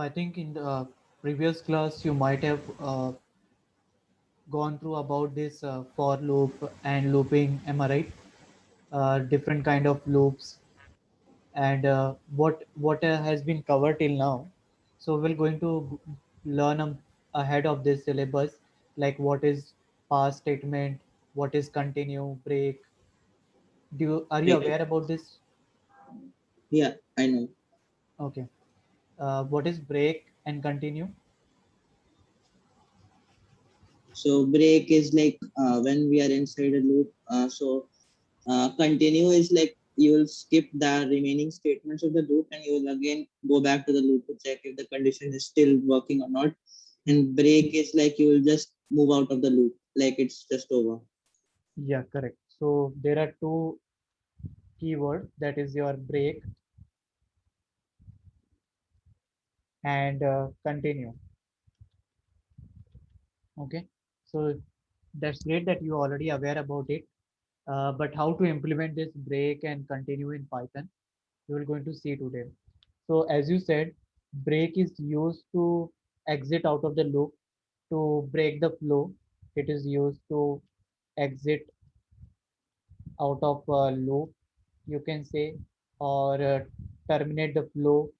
I think in the previous class you might have gone through about this for loop and looping. Am I right? Different kind of loops and what has been covered till now. So we're going to learn ahead of this syllabus, like what is past statement, what is continue, break. Are you Right. aware about this? Yeah, I know. Okay. What is break and continue? So break is like when we are inside a loop. Continue is like you will skip the remaining statements of the loop and you will again go back to the loop to check if the condition is still working or not. And break is like you will just move out of the loop, like it's just over. Yeah, correct. So there are two keywords, that is your break and continue. Okay. So that's great that you already aware about it. But how to implement this break and continue in Python, we will going to see today. So as you said, break is used to exit out of the loop to break the flow. It is used to exit out of a loop, you can say, or terminate the flow,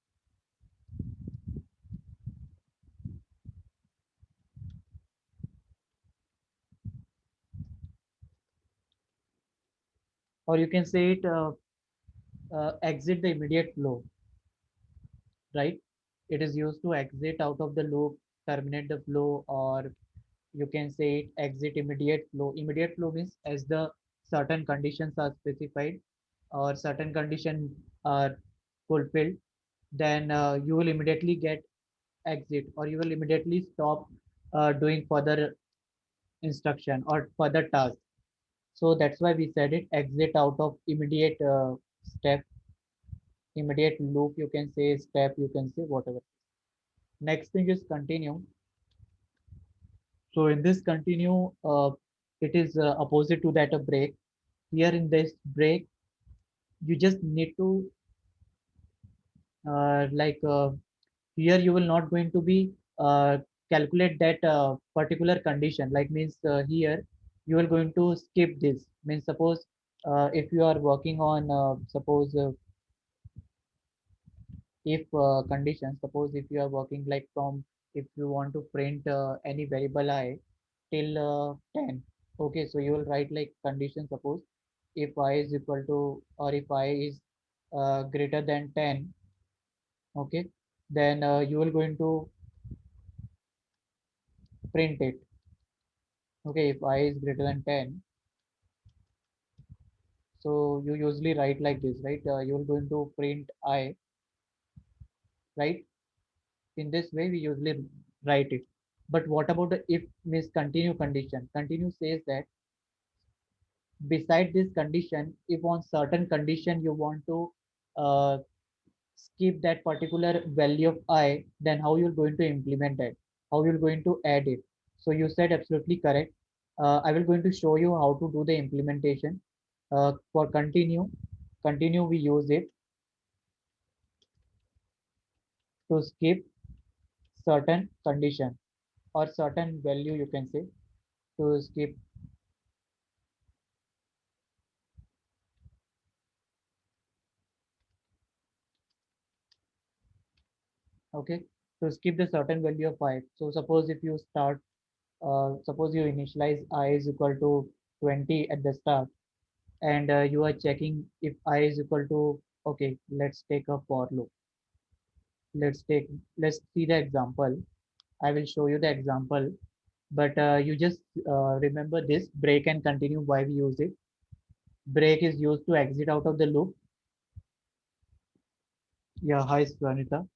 or you can say it exit the immediate flow, right? It is used to exit out of the loop, terminate the flow, or you can say it exit immediate flow. Immediate flow means as the certain conditions are specified or certain conditions are fulfilled, then you will immediately get exit, or you will immediately stop doing further instruction or further task. So that's why we said it exit out of immediate step, immediate loop, you can say step, you can say whatever. Next thing is continue. So in this continue, it is opposite to that of break. Here in this break, you just need to like here you will not going to be calculate that particular condition. Like means here you are going to skip this. Means suppose if you are working on suppose if condition, suppose if you are working like from, if you want to print any variable I till 10. Okay, so you will write like condition, suppose if I is equal to, or if I is greater than 10. Okay, then you will going to print it. Okay, if I is greater than 10, so you usually write like this, right? You're going to print I, right? In this way we usually write it. But what about the if means continue condition? Continue says that beside this condition, if on certain condition you want to uh, skip that particular value of I, then how you're going to implement that, how you're going to add it. So you said absolutely correct. I will going to show you how to do the implementation. For continue we use it to skip certain condition or certain value, you can say, to skip. Okay, to skip the certain value of I. So suppose if you start, suppose you initialize I is equal to 20 at the start, and you are checking if I is equal to, okay, let's take a for loop. Let's see the example. I will show you the example, but you just remember this break and continue, why we use it. Break is used to exit out of the loop. Yeah, hi Swanita,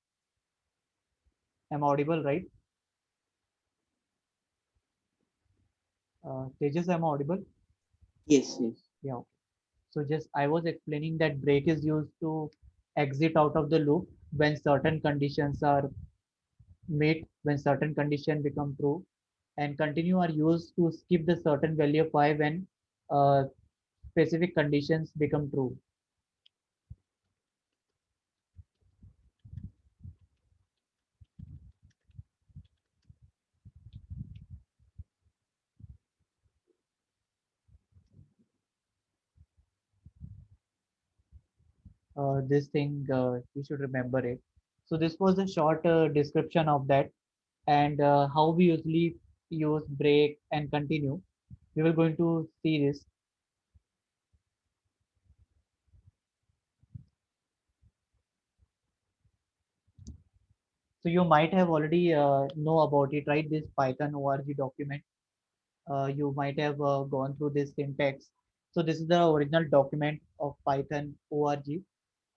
I'm audible, right? Tejas, I'm audible. Yes, yes. Yeah, okay. So just I was explaining that break is used to exit out of the loop when certain conditions are met, when certain condition become true, and continue are used to skip the certain value of I when uh, specific conditions become true. This thing you should remember it. So this was a short description of that, and how we usually use break and continue. We will going to see this. So you might have already know about it, right? This Python org document. You might have gone through this syntax. So this is the original document of Python org,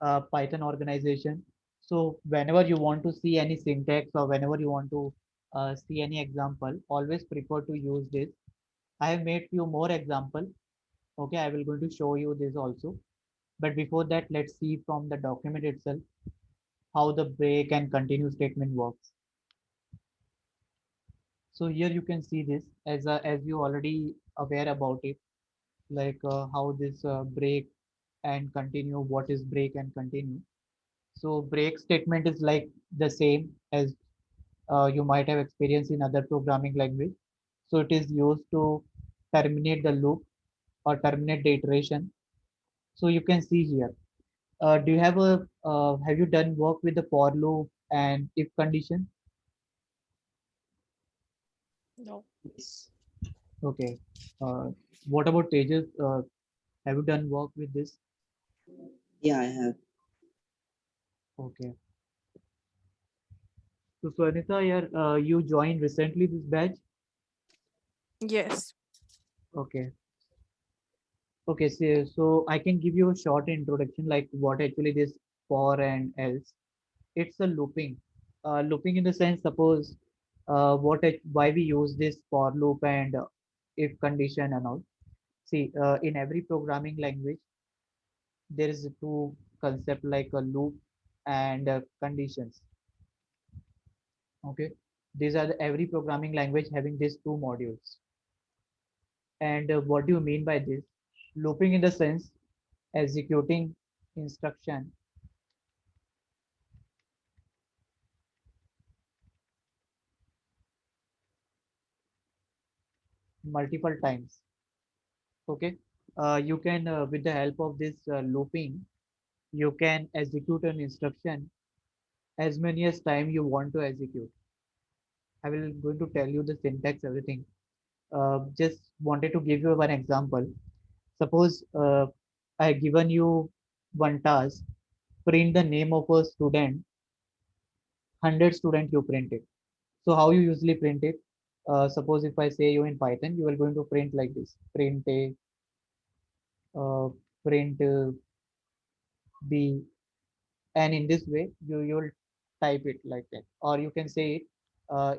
Python organization. So whenever you want to see any syntax or whenever you want to see any example, always prefer to use this. I have made few more example. Okay, I will going to show you this also. But before that, let's see from the document itself how the break and continue statement works. So here you can see this as you already aware about it, like how this break and continue, what is break and continue. So break statement is like the same as you might have experienced in other programming language. So it is used to terminate the loop or terminate the iteration. So you can see here. Do you have a have you done work with the for loop and if condition? No. Yes. Okay. Uh, what about Tejas? Have you done work with this? Yeah, I have. Okay. So Swanita, here you joined recently this batch. Yes. Okay. Okay. So I can give you a short introduction, like what actually this for and else. It's a looping. Looping in the sense, suppose why we use this for loop and if condition and all. See, in every programming language, there is two concept like a loop and conditions. Okay, these are every programming language having these two modules. And what do you mean by this? Looping in the sense executing instruction multiple times. Okay, you can with the help of this looping, you can execute an instruction as many as time you want to execute. I will going to tell you the syntax, everything. Just wanted to give you one example. Suppose I given you one task, print the name of a student, 100 student you print it. So how you usually print it? Suppose if I say you in Python, you are going to print like this, print a, print b, and in this way you'll type it like that. Or you can say it,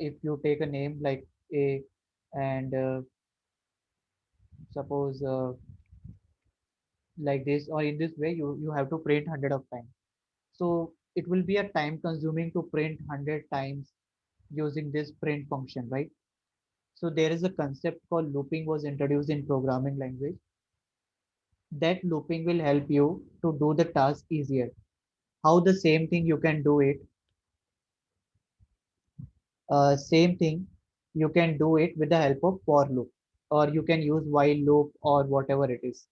if you take a name like a, and suppose like this, or in this way you have to print 100 of times. So it will be a time consuming to print 100 times using this print function, right? So there is a concept called looping was introduced in programming language. That looping will help you to do the task easier. How the same thing you can do it? Same thing you can do it with the help of for loop, or you can use while loop or whatever it is.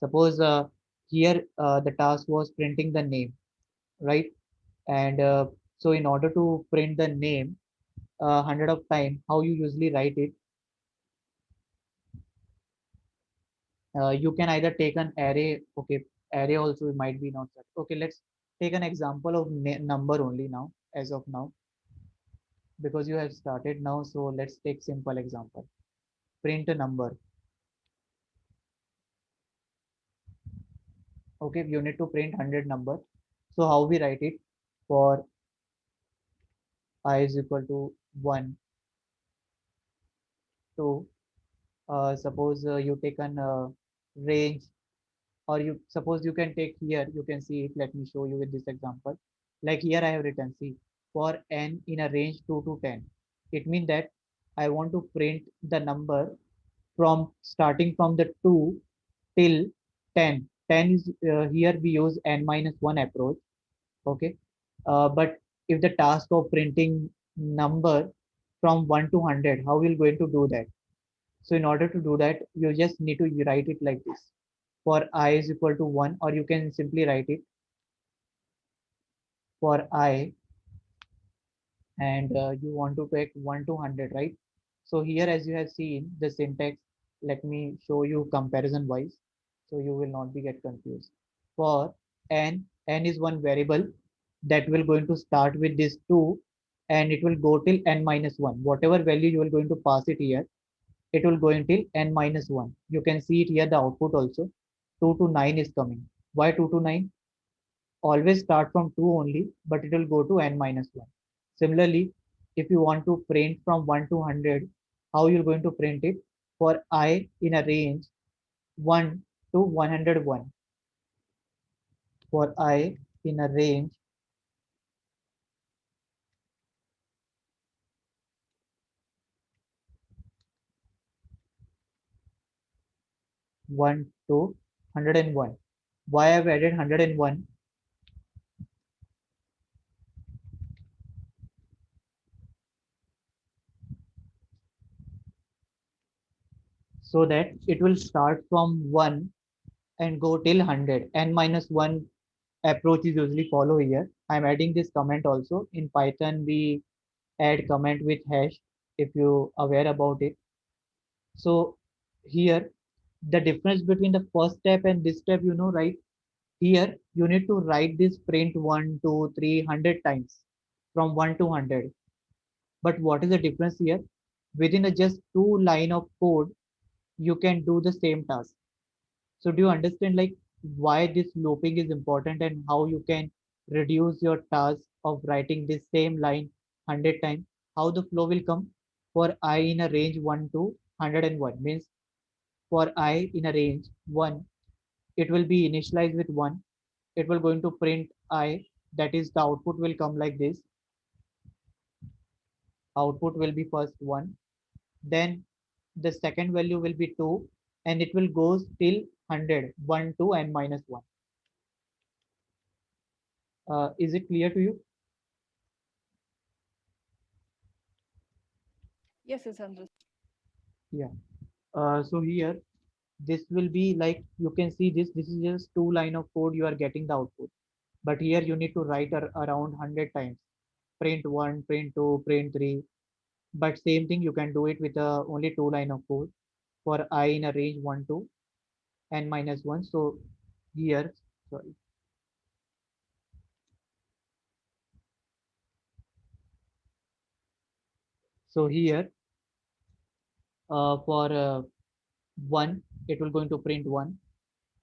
Suppose here the task was printing the name, right? And so in order to print the name 100 of time, how you usually write it? You can either take an array. Okay, array also might be not such. Okay, let's take an example of number only now, as of now, because you have started now. So let's take simple example. Print a number. Okay, you need to print 100 number. So how we write it? For I is equal to 1, 2. Suppose you take an range, or you suppose you can take here, you can see it. Let me show you with this example. Like here I have written, see, for n in a range 2 to 10. It means that I want to print the number from starting from the 2 till 10. 10 is here we use n minus 1 approach. Okay, but if the task of printing number from 1 to 100, how we'll going to do that? So in order to do that, you just need to write it like this. For I is equal to 1, or you can simply write it for I, and you want to take 1 to 100, right? So here, as you have seen the syntax, let me show you comparison wise, so you will not be get confused. For n is one variable that will going to start with this 2, and it will go till n minus 1. Whatever value you are going to pass it here, it will go until n minus 1. You can see it here, the output also. 2 to 9 is coming. Why 2 to 9? Always start from 2 only, but it will go to n minus 1. Similarly, if you want to print from 1 to 100, how you're going to print it? For I in a range 1 to 101. For I in a range 1 to 101. Why I've added 101? So that it will start from 1 and go till 100. N minus 1 approach is usually follow here. I'm adding this comment also. In Python, we add comment with hash if you aware about it. So here, the difference between the first step and this step, right? Here, you need to write this print 1, 2, 3, 100 times from 1 to 100. But what is the difference here? Within a just 2 line of code, you can do the same task. So do you understand like why this looping is important and how you can reduce your task of writing this same line 100 times? How the flow will come? For I in a range 1 to 101 means for I in a range 1, it will be initialized with 1. It will going to print I, that is the output will come like this. Output will be first 1, then the second value will be 2, and it will go till 100, 1 to n minus 1. Is it clear to you? Yes, it's understood. Yeah. So here, this will be like you can see this. This is just 2 line of code. You are getting the output, but here you need to write around 100 times. Print 1, print 2, print 3. But same thing you can do it with only 2 line of code for I in a range 1 to n minus 1. So here, sorry. So here, for 1, it will going to print 1.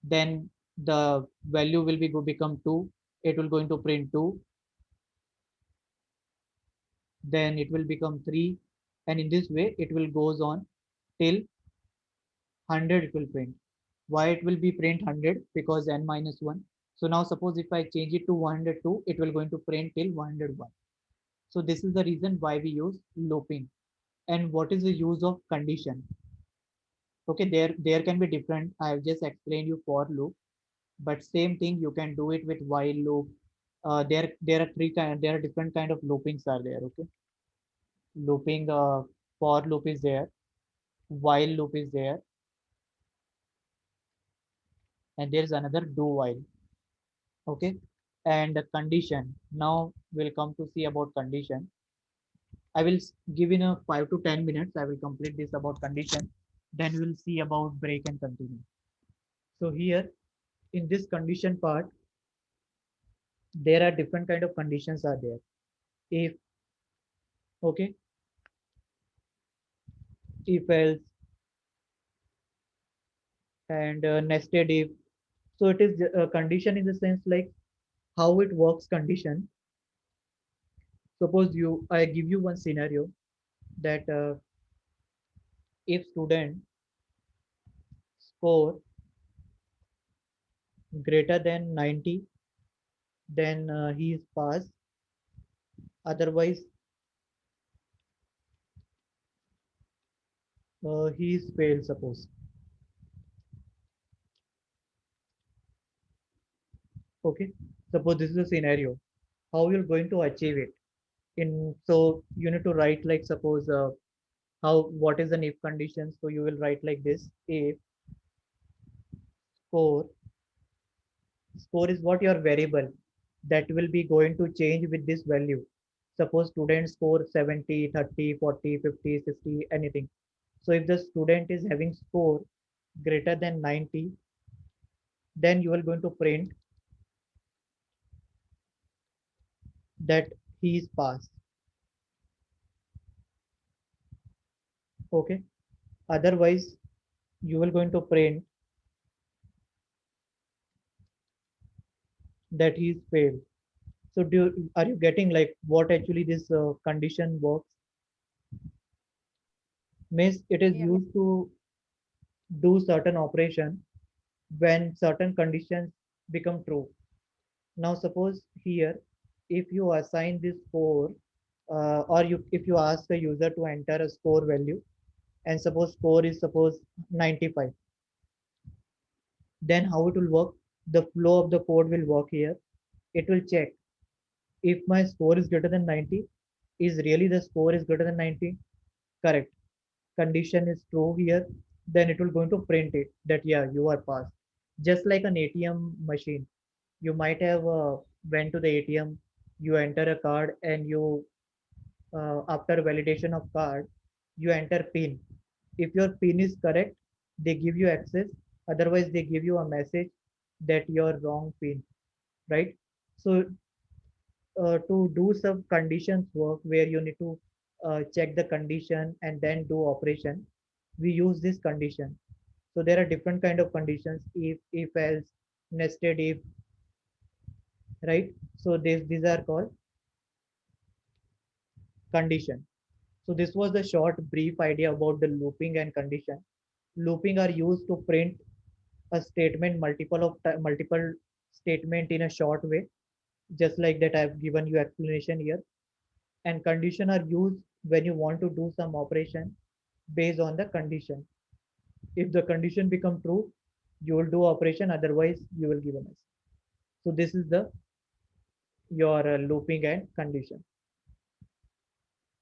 Then the value will be go become 2. It will going to print 2. Then it will become 3, and in this way it will goes on till 100. It will print. Why it will be print 100? Because n minus 1. So now suppose if I change it to 102, it will going to print till 101. So this is the reason why we use looping. And what is the use of condition? Okay, there can be different. I have just explained you for loop, but same thing you can do it with while loop. There are three kind. There are different kind of loopings are there. Okay, looping. For loop is there, while loop is there, and there's another do while. Okay, and the condition. Now we'll come to see about condition. I will give in a 5 to 10 minutes. I will complete this about condition. Then we'll see about break and continue. So here in this condition part, there are different kind of conditions are there. If okay, if else, and nested if. So it is a condition in the sense like how it works condition. Suppose I give you one scenario that if student score greater than 90, then he is passed. Otherwise, he is failed. Suppose. Okay. Suppose this is a scenario. How you're going to achieve it? In so you need to write like suppose how what is an if condition. So you will write like this: if score is what your variable. that will be going to change with this value. Suppose student score 70, 30, 40, 50, 60, anything. So if the student is having score greater than 90, then you are going to print that he is passed. Okay. Otherwise, you will going to print that he is failed. So are you getting like what actually this condition works? Means it is Yeah. used to do certain operation when certain conditions become true. Now suppose here, if you assign this score, or if you ask a user to enter a score value, and suppose score is suppose 95, then how it will work? The flow of the code will work here. It will check if my score is greater than 90, is really the score is greater than 90? Correct. Condition is true here, then it will going to print it that yeah, you are passed. Just like an ATM machine, you might have went to the ATM, you enter a card, and you after validation of card, you enter PIN. If your PIN is correct, they give you access. Otherwise, they give you a message that you're wrong PIN, right? So to do some conditions work where you need to check the condition and then do operation, we use this condition. So there are different kind of conditions: if else, nested if, right? So these are called condition. So this was the short brief idea about the looping and condition. Looping are used to print a statement multiple statement in a short way, just like that I've given you explanation here. And condition are used when you want to do some operation based on the condition. If the condition become true, you will do operation, otherwise you will give a message. So this is the your looping and condition.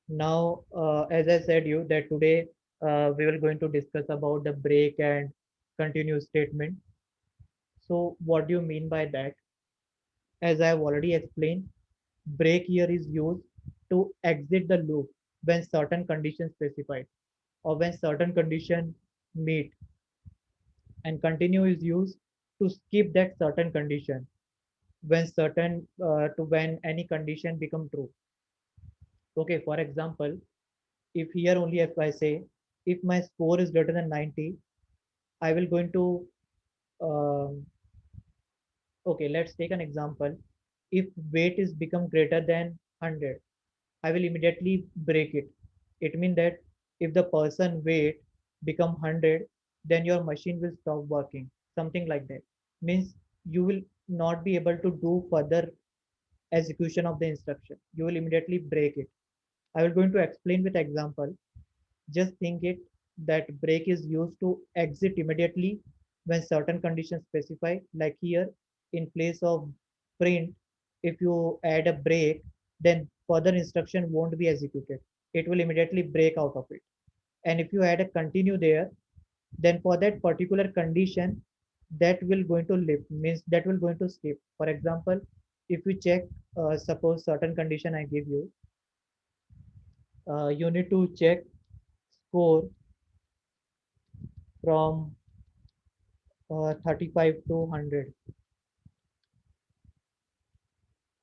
Now, as I said you that today we will going to discuss about the break and continue statement. So what do you mean by that? As I have already explained, break here is used to exit the loop when certain conditions specified or when certain condition meet, and continue is used to skip that certain condition when certain to when any condition become true. Okay, for example, if here only if I say if my score is greater than 90, I will going to um, okay, let's take an example. If weight is become greater than 100, I will immediately break it. It means that if the person weight become 100, then your machine will stop working. Something like that. Means you will not be able to do further execution of the instruction. You will immediately break it. I will going to explain with example. Just think it that break is used to exit immediately when certain conditions specify. Like here, in place of print, if you add a break, then further instruction won't be executed. It will immediately break out of it. And if you add a continue there, then for that particular condition, that will going to live means that will going to skip. For example, if you check, suppose certain condition I give you, you need to check score from 35 to 100.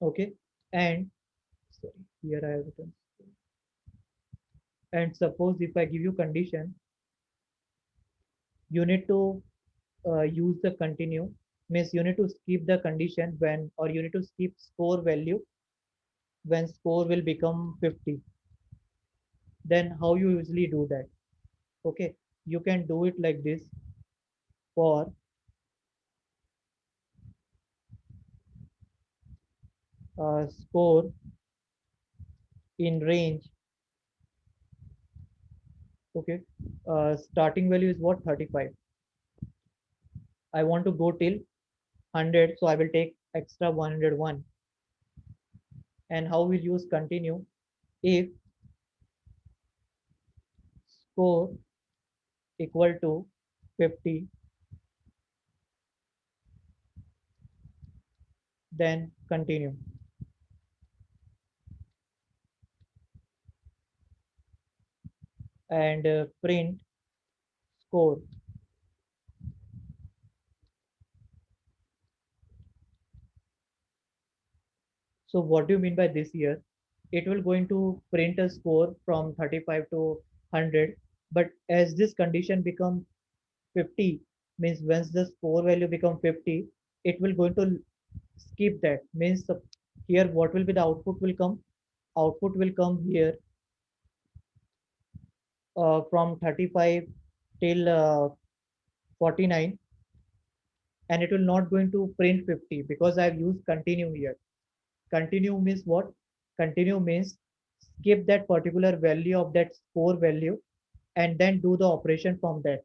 Okay, and sorry, here I have written. And suppose if I give you condition, you need to use the continue, means you need to skip the condition when, or you need to skip score value when score will become 50. Then how you usually do that? Okay, you can do it like this. For score in range, okay, starting value is what, 35. I want to go till 100, so I will take extra 101. And how we'll use continue? If score equal to 50, then continue. And print score. So what do you mean by this here? It will going to print a score from 35 to 100, but as this condition become 50, means once the score value become 50, it will going to skip that. Means here what will be the output will come? Output will come here from 35 till 49, and it will not going to print 50 because I've used continue here. Continue means what? Continue means skip that particular value of that score value and then do the operation from that.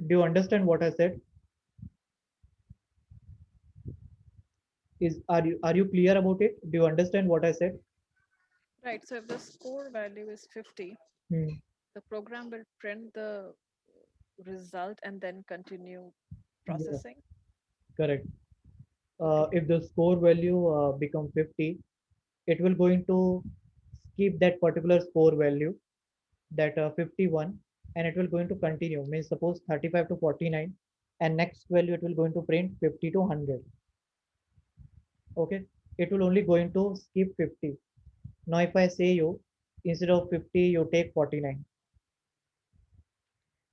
Do you understand what I said? Is are you clear about it? Do you understand what I said? Right. So if the score value is 50, Hmm. the program will print the result and then continue Yeah, processing. correct. Okay. If the score value become 50, it will going to skip that particular score value, that 51, and it will going to continue. Means suppose 35 to 49, and next value it will going to print 50 to 100. Okay, it will only going to skip 50. Now if I say you, instead of 50 you take 49,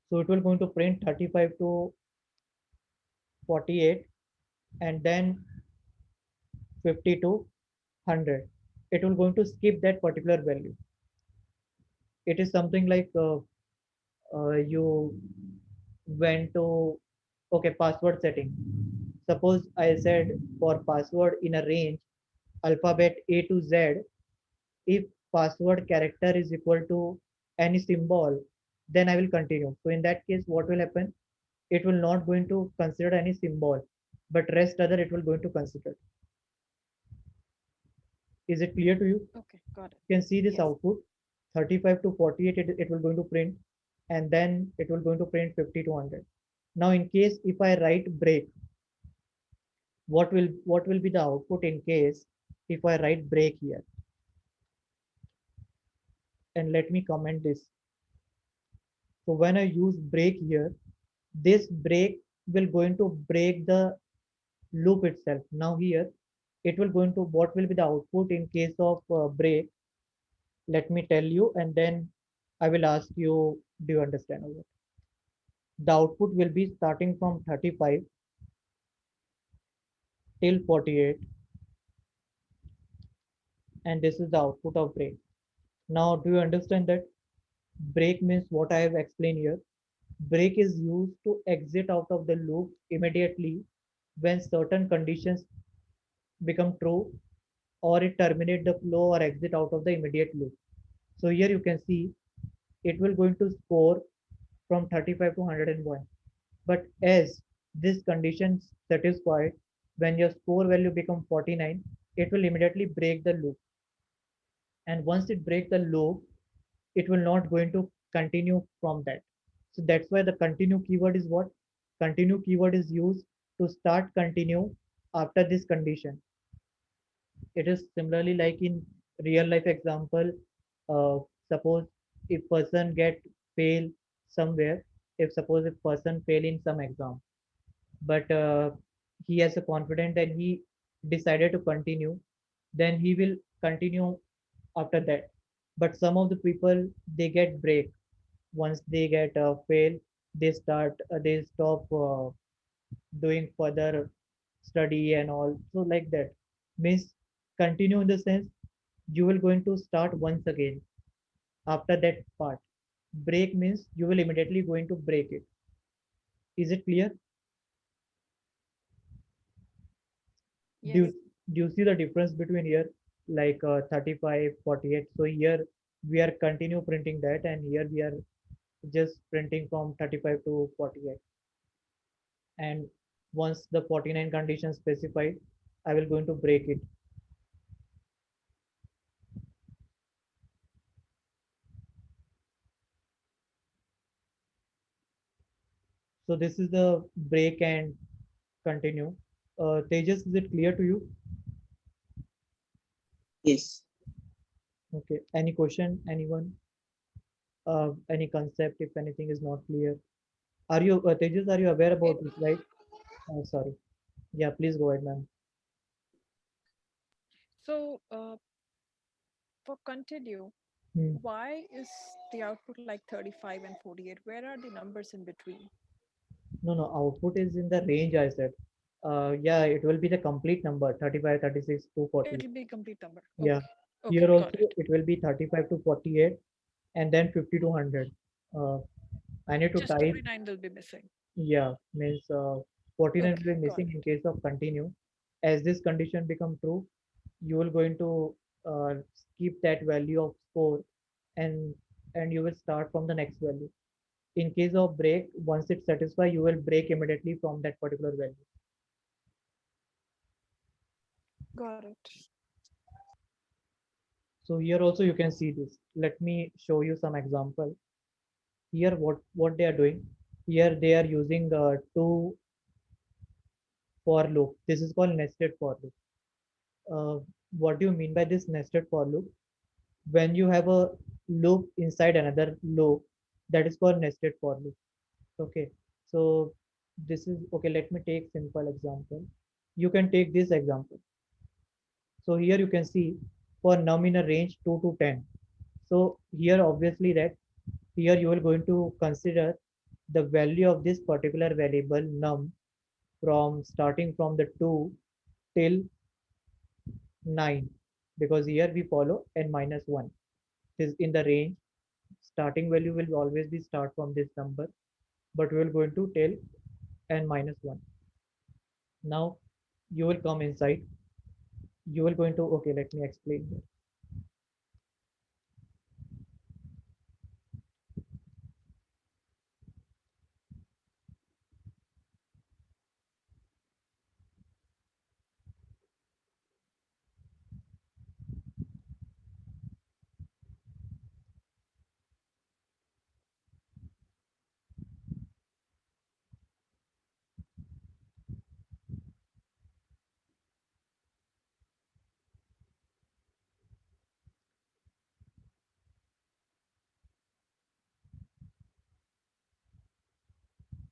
so it will going to print 35 to 48, and then 50 to 100. It will going to skip that particular value. It is something like you went to, okay, password setting. Suppose I said for password in a range alphabet A to Z, if password character is equal to any symbol, then I will continue. So in that case, what will happen? It will not going to consider any symbol, but rest other it will going to consider. Is it clear to you? Okay. Got it. You can see this Yes. output 35 to 48, it will going to print, and then it will going to print 50 to 100. Now in case if I write break, what will be the output in case if I write break here? And let me comment this. So when I use break here, this break will going to break the loop itself. Now here, it will going to, what will be the output in case of break? Let me tell you, and then I will ask you, do you understand over? The output will be starting from 35 till 48, and this is the output of break. Now, do you understand that break means what I have explained here? Break is used to exit out of the loop immediately when certain conditions become true, or it terminate the flow or exit out of the immediate loop. So here you can see it will going to score from 35 to 101. But as this condition satisfied, when your score value become 49, it will immediately break the loop. And once it breaks the loop, it will not going to continue from that. So that's why the continue keyword is what? Continue keyword is used to start continue after this condition. It is similarly like in real life example. Uh, Suppose if person get fail somewhere, if suppose if person fail in some exam, but he has a confidence that he decided to continue, then he will continue after that. But some of the people they get break once they get fail, they stop doing further study and all. So like that means continue in the sense you will going to start once again after that part. Break means you will immediately going to break it. Is it clear? do Yes. you, do you see the difference between here, like 35 48? So here we are continue printing that, and here we are just printing from 35 to 48. And once the 49 condition specified, I will going to break it. So this is the break and continue. Tejas, is it clear to you? Yes. Okay. Any question? Anyone? Any concept? If anything is not clear, are you Tejas? Are you aware It, about this, right? Sorry. Yeah, please go ahead, ma'am. so for continue, Hmm. why is the output like 35 and 48? Where are the numbers in between? No, no. Output is in the range I said. Yeah, it will be the complete number 35, 36 to 40. It'll be complete number. Yeah. Okay. Okay, Here got also it. it will be 35 to 48 and then 50 to 100. Uh, I need to Just type. 49 will be missing. Yeah, means 49 Okay, will be got missing it. in case of continue. As this condition become true, you will going to skip that value of score and you will start from the next value. In case of break, once it satisfy, you will break immediately from that particular value. Got it. So here also you can see this. Let me show you some example. Here what they are doing. Here they are using two for loop. This is called nested for loop. Uh, what do you mean by this nested for loop? When you have a loop inside another loop, that is called nested for loop. Okay, so this is okay. Let me take simple example. You can take this example. So here you can see for num in a range 2 to 10. So here obviously that here you are going to consider the value of this particular variable num from starting from the 2 till 9, because here we follow n minus 1. This is in the range. Starting value will always be start from this number, but we will going to tell n minus 1. Now you will come inside. You will going to, okay, let me explain here.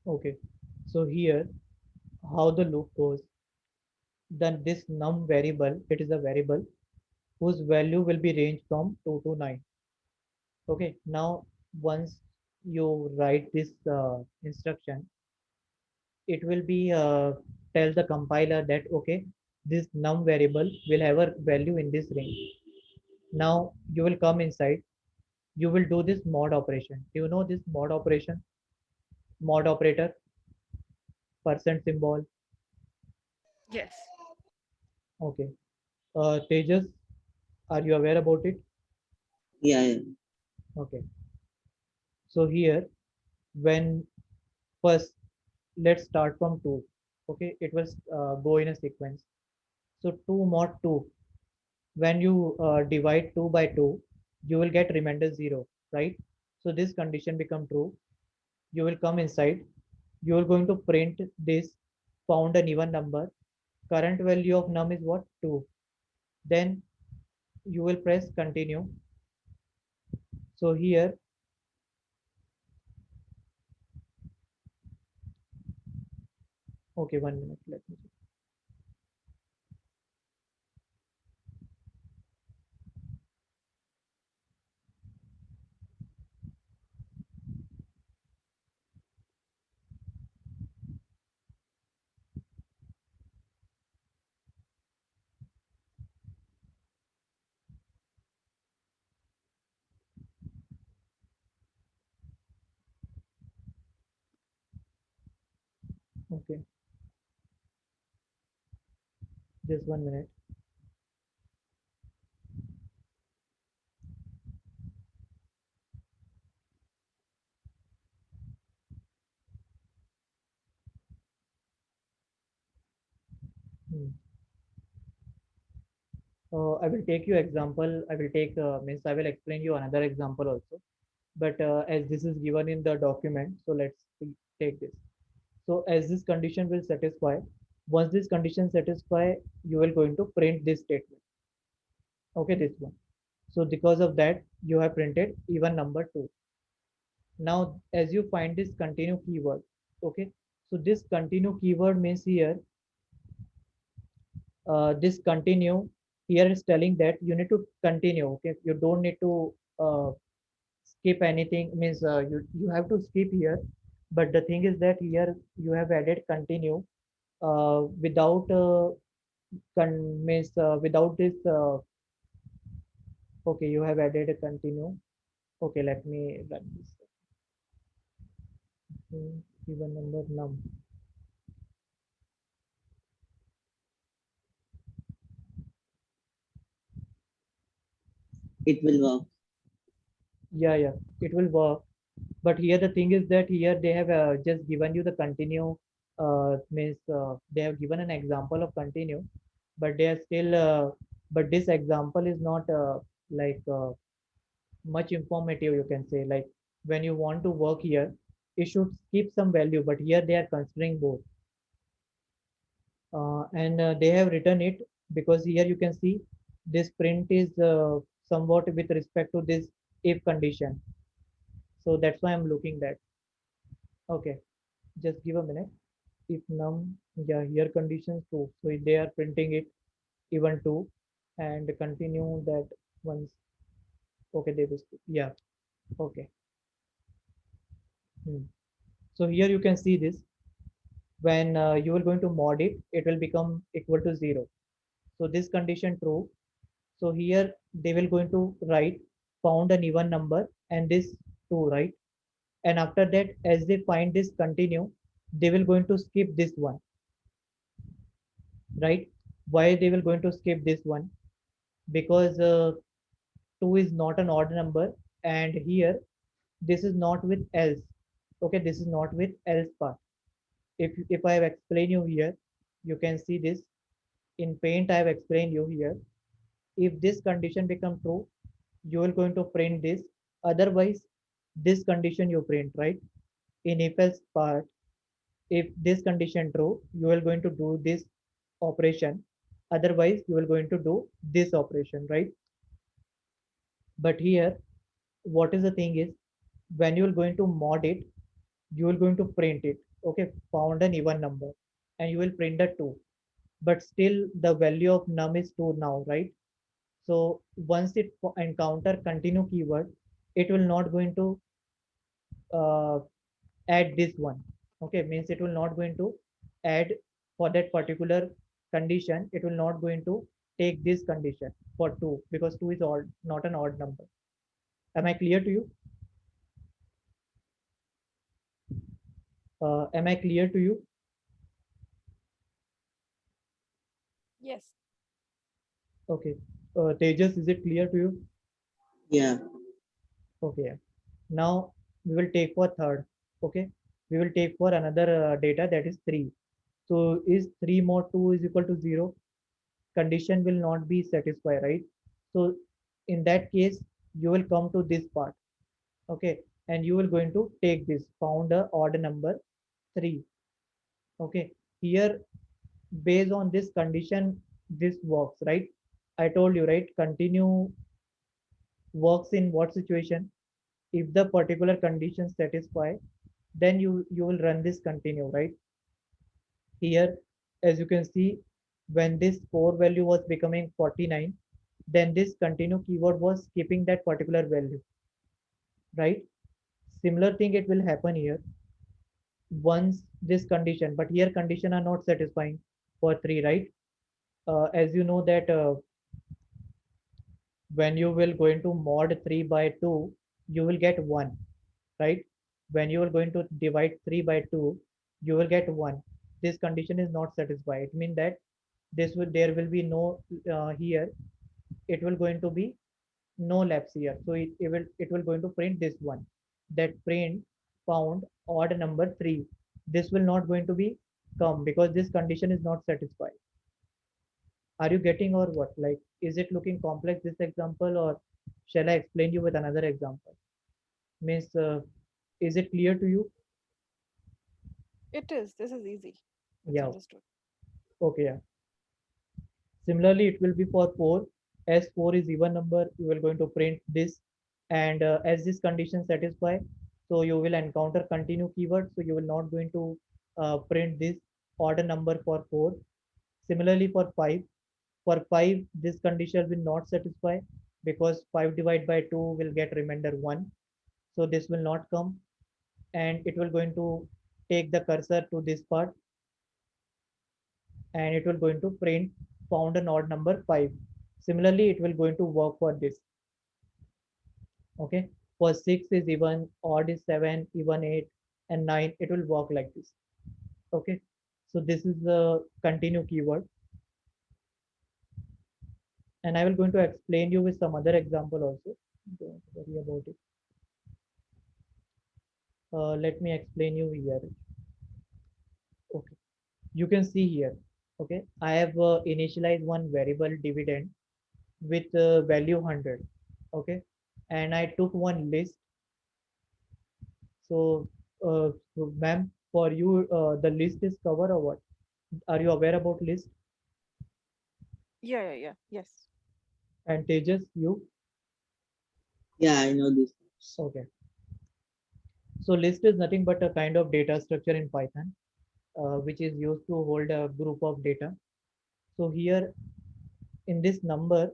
Okay, so here how the loop goes, then this num variable, it is a variable whose value will be ranged from 2 to 9. Okay, now once you write this instruction, it will be tell the compiler that okay, this num variable will have a value in this range. Now you will come inside, you will do this mod operation. Do you know this mod operation? Mod operator, percent symbol. Yes. Okay. Tejas, are you aware about it? Yeah, yeah. Okay. So here, when first, let's start from 2. Okay, it will go in a sequence. So 2 mod 2. When you divide 2 by 2, you will get remainder 0, right? So this condition become true. You will come inside. You are going to print this found an even number. Current value of num is what? 2. Then you will press continue. So here, okay, 1 minute. Let me see. Okay, just 1 minute. Hmm. I will take you example. I will take means I will explain you another example also. But as this is given in the document, so take this. So as this condition will satisfy, Once this condition satisfy, you will going to print this statement. Okay, this one. So because of that, you have printed even number 2. Now, as you find this continue keyword, okay, so this continue keyword means here, this continue here is telling that you need to continue. Okay, you don't need to skip anything. Means you have to skip here, but the thing is that here you have added continue without means without this. Okay, you have added a continue. Okay, let me run this. Even number num. It will work. Yeah, it will work. But here the thing is that here they have just given you the continue. Means they have given an example of continue, but they are still. But this example is not like much informative. You can say like when you want to work here, it should keep some value. But here they are considering both. And they have written it because here you can see this print is somewhat with respect to this if condition, so that's why I'm looking that. Okay, just give a minute. If num, yeah, here conditions true, so they are printing it even two, and continue that once. Okay, they will, yeah. Okay. Hmm. So here you can see this, when you are going to mod it, it will become equal to 0. So this condition true. So here they will going to write found an even number and this 2, right? And after that, as they find this continue, they will going to skip this one, right? Why they will going to skip this one? Because 2 is not an odd number, and here this is not with else. Okay, this is not with else part. If I have explained you here, you can see this in paint. I have explained you here. If this condition become true, you will going to print this. Otherwise, this condition you print, right? In if else part, if this condition true, you are going to do this operation. Otherwise, you are going to do this operation, right? But here, what is the thing is, when you are going to mod it, you will going to print it. Okay, found an even number, and you will print the 2. But still the value of num is 2 now, right? So once it encounter continue keyword, it will not going to uh, add this one. Okay, means it will not going to add for that particular condition. It will not going to take this condition for 2, because 2 is odd, not an odd number. Am I clear to you? Am I clear to you? Yes. Okay. Tejas, is it clear to you? Yeah. Okay. Yeah. Now we will take for third. Okay. We will take for another data, that is 3. So is 3 more 2 is equal to 0? Condition will not be satisfied, right? So in that case, you will come to this part. Okay. And you will going to take this found a odd number 3. Okay. Here, based on this condition, this works, right? I told you, right? Continue works in what situation? If the particular condition satisfy, then you will run this continue, right? Here, as you can see, when this core value was becoming 49, then this continue keyword was keeping that particular value, right? Similar thing it will happen here once this condition, but here condition are not satisfying for 3, right? As you know that when you will going to mod 3 by 2, you will get 1, right? When you are going to divide 3 by 2, you will get 1. This condition is not satisfied. It means that this will, there will be no here, it will going to be no lapse here. So it will going to print this one, that print found odd number 3. This will not going to be come because this condition is not satisfied. Are you getting or what? Like, is it looking complex, this example, or shall I explain you with another example? Means, is it clear to you? It is. This is easy. It's Yeah. understood. Okay, yeah. Similarly, it will be for 4. As 4 is even number, you will going to print this. And as this condition satisfy, so you will encounter continue keyword. So you will not going to print this order number for 4. Similarly, for 5. For 5, this condition will not satisfy because 5 divided by 2 will get remainder 1. So this will not come, and it will going to take the cursor to this part, and it will going to print found an odd number 5. Similarly, it will going to work for this. Okay, for 6 is even, odd is 7, even 8, and 9, it will work like this. Okay, so this is the continue keyword, and I will going to explain you with some other example also. Don't worry about it. Let me explain you here. Okay, you can see here. Okay, I have initialized one variable dividend with value 100. Okay, and I took one list. So ma'am, for you, the list is cover or what? Are you aware about list? Yeah. Yes. And Tejas, you? Yeah, I know this. Okay. So list is nothing but a kind of data structure in Python, which is used to hold a group of data. So here in this number,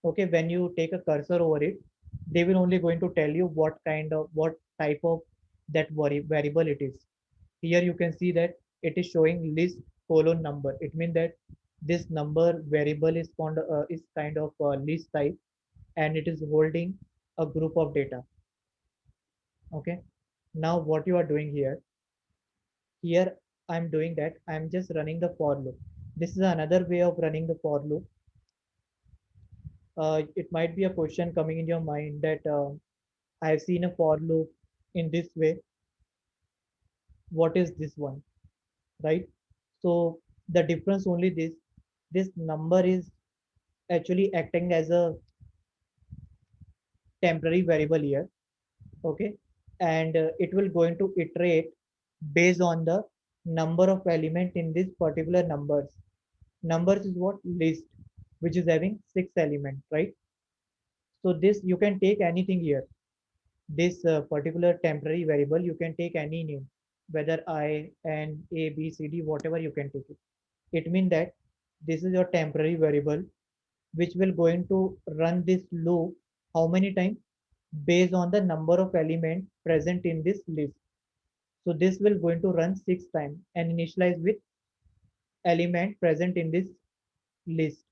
okay, when you take a cursor over it, they will only going to tell you what type of that variable it is. Here you can see that it is showing list colon number. It means that this number variable is kind of list type, and it is holding a group of data. Okay. Now what you are doing here I'm doing that I'm just running the for loop. This is another way of running the for loop. It might be a question coming in your mind that I've seen a for loop in this way. What is this one, right? So the difference only this number is actually acting as a temporary variable here. Okay, and it will going to iterate based on the number of element in this particular numbers is what list, which is having 6 elements, right? So this you can take anything here. This particular temporary variable, you can take any name, whether I, N, A, B, C, D, whatever you can take it. It means that this is your temporary variable, which will going to run this loop how many times based on the number of elements present in this list. So this will going to run 6 times and initialize with element present in this list.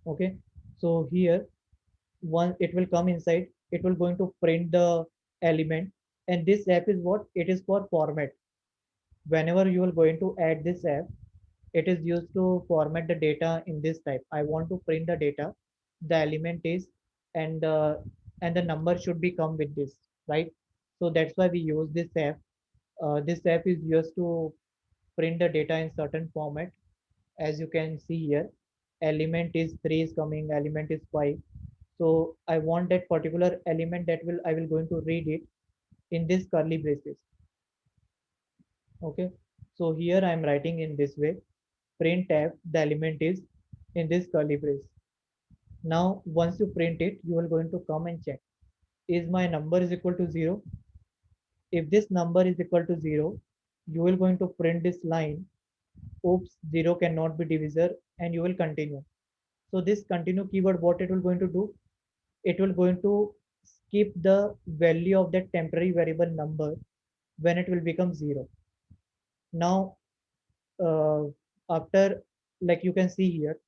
Okay, so here once it will come inside, it will going to print the element, and this app is what it is for format. Whenever you are going to add this app, it is used to format the data in this type. I want to print the data, the element is, and and the number should be come with this, right? So that's why we use this app. This app is used to print the data in certain format. As you can see here, element is 3 is coming, element is 5. So I want that particular element that will I will going to read it in this curly braces. Okay, so here I am writing in this way, print tab, the element is in this curly brace. Now once you print it, you are going to come and check, is my number is equal to 0? If this number is equal to 0, you will going to print this line, oops, 0 cannot be divisor, and you will continue. So this continue keyword, what it will going to do, it will going to skip the value of that temporary variable number when it will become 0. Now after, like you can see here,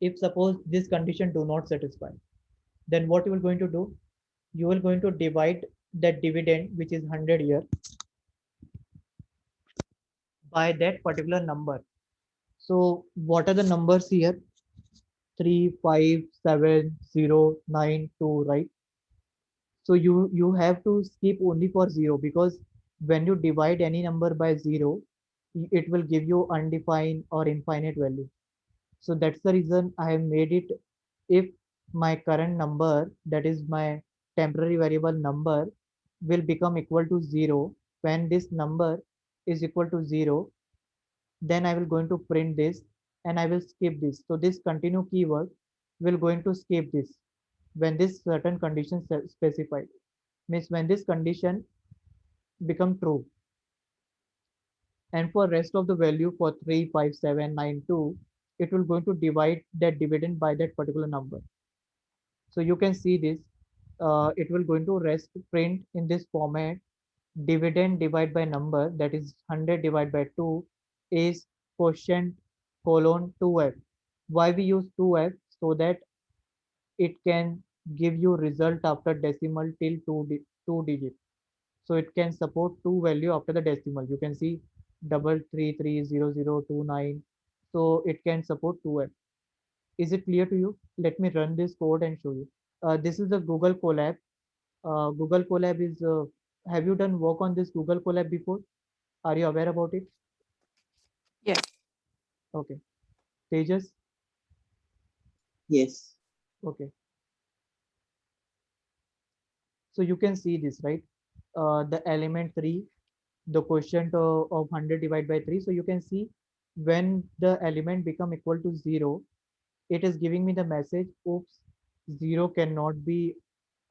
if suppose this condition do not satisfy, then what you will going to do, you will going to divide that dividend, which is 100 here, by that particular number. So what are the numbers here? 3, 5, 7, 0, 9, 2, right? So you have to skip only for 0, because when you divide any number by 0, it will give you undefined or infinite value. So that's the reason I have made it, if my current number, that is my temporary variable number, will become equal to 0, when this number is equal to 0, then I will going to print this and I will skip this. So this continue keyword will going to skip this when this certain condition specified, means when this condition become true. And for rest of the value for 3, 5, 7, 9, 2, it will going to divide that dividend by that particular number. So you can see this, it will going to rest print in this format. Dividend divided by number, that is 100 divided by 2 is quotient colon 2f. Why we use 2f? So that it can give you result after decimal till 2 digit. So it can support two value after the decimal. You can see 33300029. So it can support 2f. Is it clear to you? Let me run this code and show you. This is the Google Colab. Google Colab is, have you done work on this Google Colab before? Are you aware about it? Yes. Okay. Tejas? Yes. Okay. So you can see this, right? The element 3, the quotient of 100 divided by 3. So you can see when the element become equal to 0, it is giving me the message, oops, 0 cannot be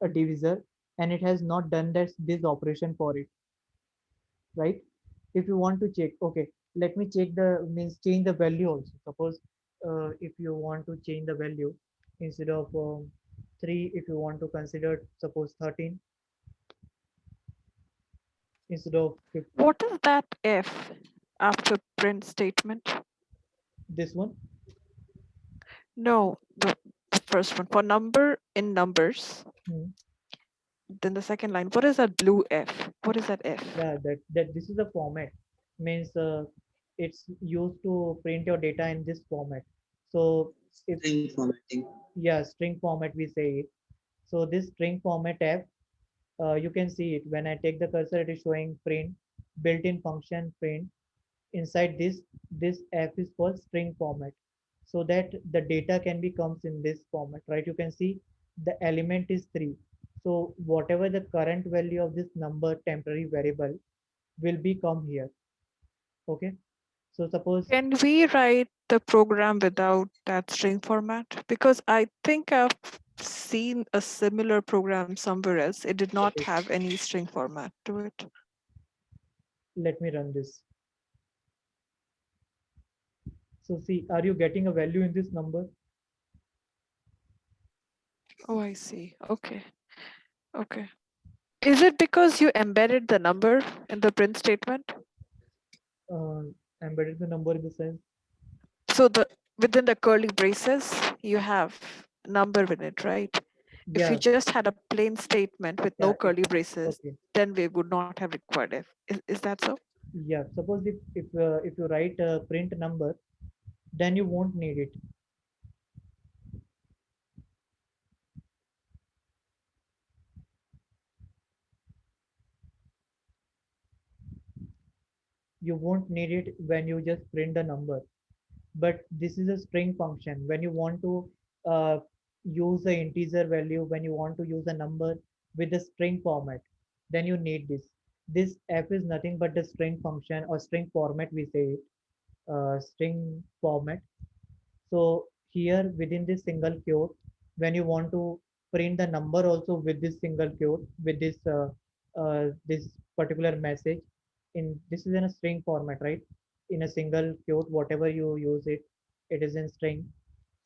a divisor, and it has not done this operation for it, right? If you want to check, okay, let me check the, means change the value also. Suppose if you want to change the value, instead of 3, if you want to consider suppose 13, instead of 50, What is that if after print statement? this one. No, the first one. For number in numbers, Hmm. then the second line. What is that blue F? What is that F? Yeah, that this is the format, means it's used to print your data in this format. So if, String formatting. yeah, string format we say it. So this string format f, you can see it when I take the cursor, it is showing print, built-in function print. Inside this f is called string format, so that the data can be comes in this format, right? You can see the element is 3. So whatever the current value of this number temporary variable will be come here. Okay, so suppose, Can we write the program without that string format? Because I think I've seen a similar program somewhere else. It did not okay, have any string format to it. let me run this. So see, are you getting a value in this number? Oh, I see. Okay. Okay. Is it because you embedded the number in the print statement? uh, Embedded the number in the sense, So the within the curly braces, you have number in it, right? If you yeah, just had a plain statement with no yeah, curly braces, okay, then we would not have required if. Is that so? yeah. Suppose if you write a print number, then you won't need it. You won't need it when you just print the number. But this is a string function. When you want to use the integer value, when you want to use a number with the string format, then you need this. This f is nothing but the string function or string format, we say it, string format. So here within this single quote, when you want to print the number also with this single quote, with this particular message, in this is in a string format, right? In a single quote, whatever you use it, it is in string.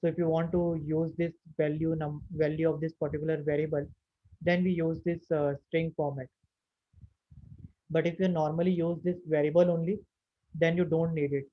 So if you want to use this value of this particular variable, then we use this string format. But if you normally use this variable only, then you don't need it.